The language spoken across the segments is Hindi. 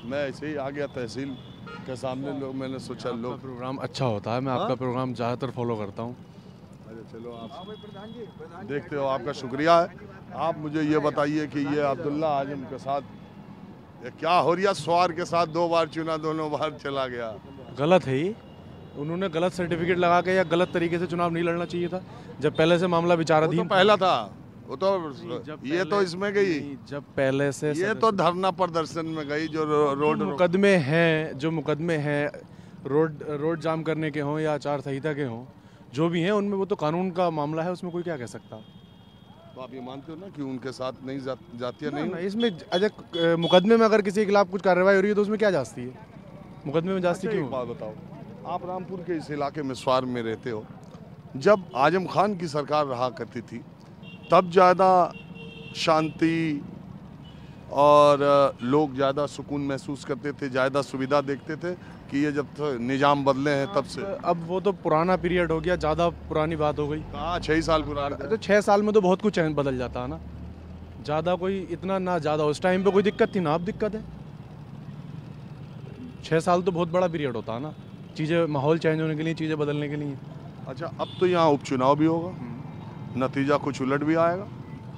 मैं ऐसे ही आ गया तहसील के सामने, लोग मैंने सोचा आपका लोग। प्रोग्राम अच्छा होता है, मैं आपका प्रोग्राम ज़्यादातर फॉलो करता हूँ। अच्छा चलो, आप देखते हो, आपका शुक्रिया है। आप मुझे ये बताइए कि ये अब्दुल्ला आजम के साथ ये क्या हो रहा, स्वार के साथ 2 बार चुना, दोनों बार चला गया। गलत है ये, उन्होंने गलत सर्टिफिकेट लगा के या गलत तरीके से चुनाव नहीं लड़ना चाहिए था। जब पहले से मामला वो तो विचाराधीन पहला था, वो तो जब ये तो पहले- इसमें गई, नहीं, जब पहले से ये तो धरना प्रदर्शन में गई जो रोड जो मुकदमे हैं रोड जाम करने के हों या आचार संहिता के हों, जो भी हैं उनमें, वो तो कानून का मामला है, उसमें कोई क्या कह सकता। तो आप ये मानते हो ना कि उनके साथ नहीं जाती है? ना, नहीं ना, इसमें अजय मुकदमे में अगर किसी के खिलाफ कुछ कार्रवाई हो रही है तो उसमें क्या जाती है, मुकदमे में जाती अच्छा, क्यों? एक बात बताओ, आप रामपुर के इस इलाके में स्वार में रहते हो, जब आजम खान की सरकार रहा करती थी तब ज़्यादा शांति और लोग ज़्यादा सुकून महसूस करते थे, ज़्यादा सुविधा देखते थे, कि ये जब निज़ाम बदले हैं तब से? अब वो तो पुराना पीरियड हो गया, ज़्यादा पुरानी बात हो गई। हाँ, 6 साल पुराना। तो 6 साल में तो बहुत कुछ बदल जाता है ना, ज़्यादा कोई इतना ना ज़्यादा, उस टाइम पे कोई दिक्कत थी ना, अब दिक्कत है। 6 साल तो बहुत बड़ा पीरियड होता है ना, चीज़ें माहौल चेंज होने के लिए, चीज़ें बदलने के लिए। अच्छा, अब तो यहाँ उपचुनाव भी होगा, नतीजा कुछ उलट भी आएगा?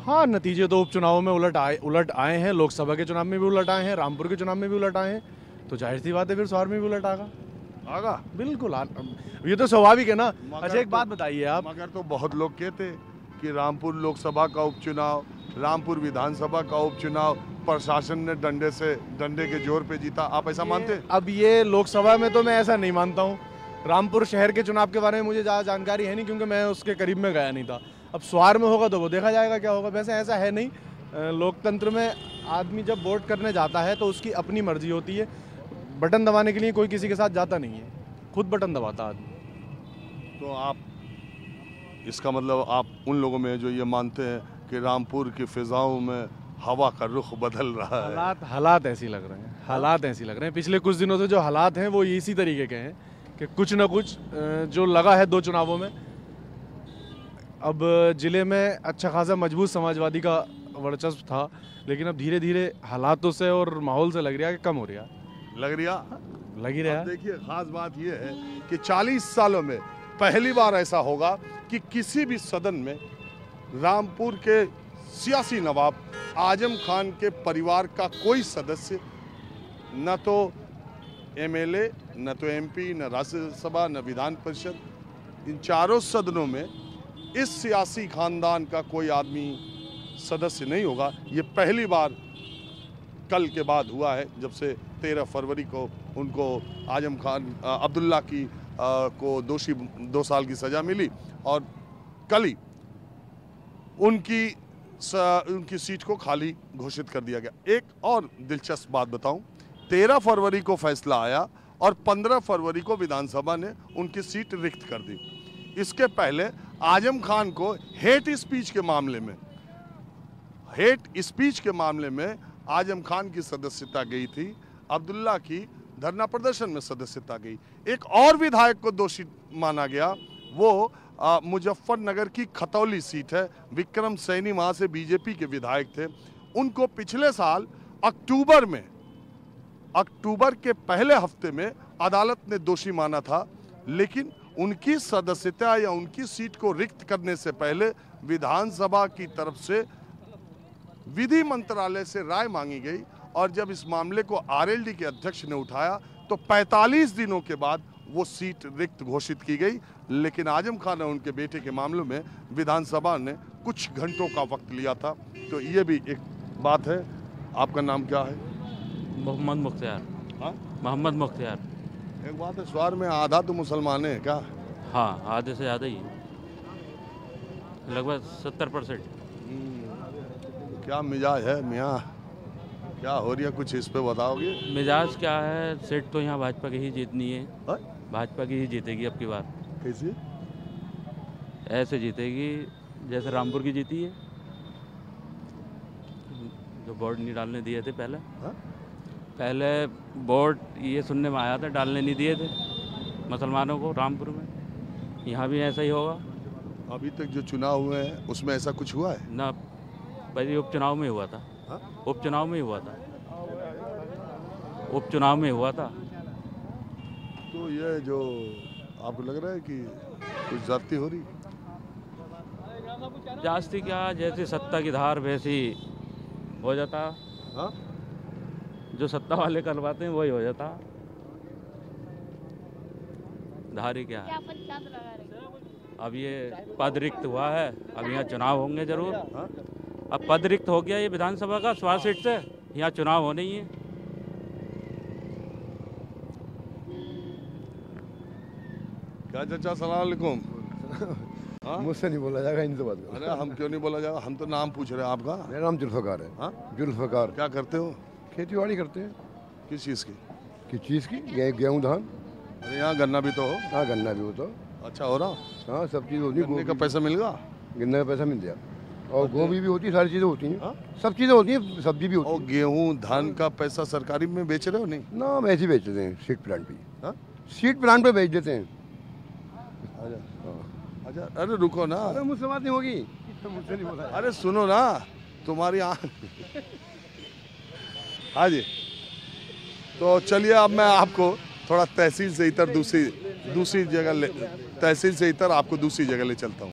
हाँ, नतीजे तो उपचुनावों में उलट आए हैं, लोकसभा के चुनाव में भी उलट आए हैं, रामपुर के चुनाव में भी उलट आए हैं, तो जाहिर सी बात है फिर स्वार में भी उलट आगा। बिल्कुल ये तो स्वाभाविक है ना। अच्छा, एक बात बताइए आप, मगर तो बहुत लोग कहते कि रामपुर लोकसभा का उपचुनाव, रामपुर विधानसभा का उपचुनाव प्रशासन ने डंडे के जोर पे जीता, आप ऐसा मानते हैं? अब ये लोकसभा में तो मैं ऐसा नहीं मानता हूँ, रामपुर शहर के चुनाव के बारे में मुझे ज़्यादा जानकारी है नहीं, क्योंकि मैं उसके करीब में गया नहीं था। अब स्वार में होगा तो वो देखा जाएगा क्या होगा। वैसे ऐसा है नहीं, लोकतंत्र में आदमी जब वोट करने जाता है तो उसकी अपनी मर्जी होती है, बटन दबाने के लिए कोई किसी के साथ जाता नहीं है, खुद बटन दबाता आदमी। तो आप, इसका मतलब आप उन लोगों में जो ये मानते हैं कि रामपुर की फिजाओं में हवा का रुख बदल रहा है? हालात ऐसी लग रहे हैं, हालात ऐसी लग रहे हैं। पिछले कुछ दिनों से जो हालात हैं वो इसी तरीके के हैं कि कुछ ना कुछ जो लगा है 2 चुनावों में। अब जिले में अच्छा खासा मजबूत समाजवादी का वर्चस्व था, लेकिन अब धीरे धीरे हालातों से और माहौल से लग रहा है कि कम हो रहा है। लग ही रहा। है। देखिए, खास बात यह है कि 40 सालों में पहली बार ऐसा होगा कि किसी भी सदन में रामपुर के सियासी नवाब आजम खान के परिवार का कोई सदस्य, न तो एमएलए, न तो एमपी, न राज्यसभा, न विधान परिषद, इन चारों सदनों में इस सियासी खानदान का कोई आदमी सदस्य नहीं होगा। ये पहली बार कल के बाद हुआ है, जब से 13 फरवरी को उनको आजम खान अब्दुल्ला को दोषी 2 साल की सज़ा मिली और कल ही उनकी सीट को खाली घोषित कर दिया गया। एक और दिलचस्प बात बताऊं, 13 फरवरी को फैसला आया और 15 फरवरी को विधानसभा ने उनकी सीट रिक्त कर दी। इसके पहले आजम खान को हेट स्पीच के मामले में आजम खान की सदस्यता गई थी, अब्दुल्ला की धरना प्रदर्शन में सदस्यता गई। एक और विधायक को दोषी माना गया, वो मुजफ्फरनगर की खतौली सीट है, विक्रम सैनी वहाँ से बीजेपी के विधायक थे। उनको पिछले साल अक्टूबर के पहले हफ्ते में अदालत ने दोषी माना था, लेकिन उनकी सदस्यता या उनकी सीट को रिक्त करने से पहले विधानसभा की तरफ से विधि मंत्रालय से राय मांगी गई और जब इस मामले को आरएलडी के अध्यक्ष ने उठाया तो 45 दिनों के बाद वो सीट रिक्त घोषित की गई। लेकिन आजम खान और उनके बेटे के मामलों में विधानसभा ने कुछ घंटों का वक्त लिया था। तो ये भी एक बात है। आपका नाम क्या है? मोहम्मद मुख्तियार। हाँ, मोहम्मद मुख्तियार। एक बात है, स्वार में आधा तो मुसलमान है क्या? हाँ, आधे से ज़्यादा ही, लगभग 70%। क्या मिजाज है मियाँ, क्या हो रही है, कुछ इस पे बताओगे? मिजाज क्या है, सीट तो यहाँ भाजपा की ही जीतनी है। हाँ? भाजपा की ही जीतेगी अब की बार। कैसे? ऐसे जीतेगी जैसे रामपुर की जीती है, जो वोट नहीं डालने दिए थे पहले। हाँ? पहले वोट ये सुनने में आया था डालने नहीं दिए थे मुसलमानों को रामपुर में, यहाँ भी ऐसा ही होगा। अभी तक जो चुनाव हुए हैं उसमें ऐसा कुछ हुआ है? ना, पहले उपचुनाव में हुआ था। हाँ? उपचुनाव में ही हुआ था। उपचुनाव में हुआ था। तो ये जो आपको लग रहा है कि कुछ ज्यादती हो रही? जास्ती क्या, जैसे सत्ता की धार वैसी हो जाता। हाँ, जो सत्ता वाले करवाते हैं वही हो जाता। धारी क्या है, अब ये पद रिक्त हुआ है, अब यहाँ चुनाव होंगे जरूर। हाँ? अब पद रिक्त हो गया ये विधानसभा का 16 सीट से, यहाँ चुनाव होने ही है। क्या चाचा, सलाम अलैकुम। हाँ? मुझसे नहीं बोला जाएगा, इनसे बात करो। अरे हम क्यों नहीं बोला जाएगा, हम तो नाम पूछ रहे हैं आपका। मेरा नाम जुल्फ़कार है। हाँ? जुल्फ़कार। क्या करते हो? खेती बाड़ी करते हैं। किस चीज़ की? किस चीज़ की? गेहूँ धान। अरे यहाँ गन्ना भी तो हो। हाँ, गन्ना भी होता। अच्छा हो रहा? हाँ, सब चीज़ होती है। गन्ने का पैसा मिल गया? गन्ने का पैसा मिल गया, और गोभी भी होती है, सारी चीज़ें होती हैं। हाँ? सब चीज़ें होती हैं, सब्जी भी होती और है। गेहूँ धान का पैसा सरकारी में बेच रहे हो नहीं? ना, हम ऐसे ही बेच देते हैं, सीड प्लांट पे। हाँ? सीड प्लांट पे बेच देते हैं। अच्छा, अच्छा, अरे रुको ना, अरे मुझसे बात नहीं होगी, मुझसे नहीं बोला। अरे सुनो ना, तुम्हारी हाँ जी। तो चलिए अब मैं आपको थोड़ा तहसील से इतर दूसरी जगह तहसील से इतर आपको दूसरी जगह ले चलता हूँ।